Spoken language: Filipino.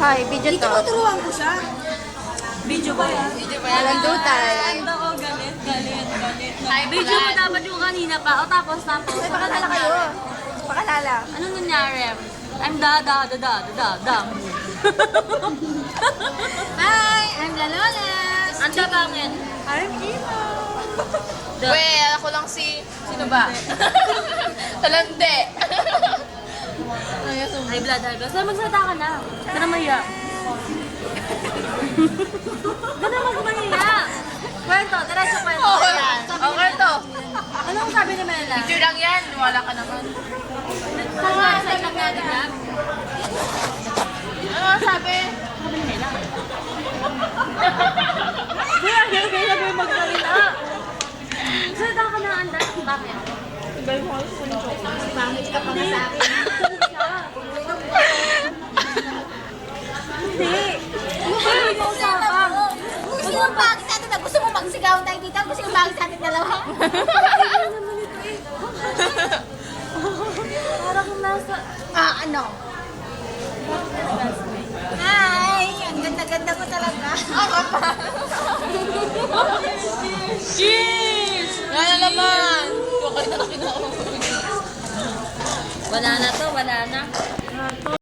Hi, video to. Tuturuan ko siya. Video ba yan? Walang dutay. Ako, galit. Video mo dapat yung kanina pa. O tapos. Ay, pakalala kayo. Pakalala. Anong nangyari? I'm da. Hi, I'm La Loles. Ang dabangin. I'm Ina. Well, ako lang si... Sino ba? Talande. High blood. So, magsalita ka na. Ka na maya. Ka na magmaya. Kwento. Diretso kwento. Okay to. Anong sabi ni Mela? Picture lang yan. Wala ka naman. Sa lang natin na. Ano ang sabi? Sabi ni Mela. Kaya mo magsalita. Salita ka na, Anda. Bakit? Pangit ka pa sa akin. Hindi. Hindi mo usapang. Gusto mo bakit sa atin? Gusto mo magsigawan tayo dito? Gusto mo bakit sa atin dalawa? Parang kung nasa... Ano? Hi! Ang ganda-ganda ko talaga. Cheers! Wala naman. Wala na to, wala na.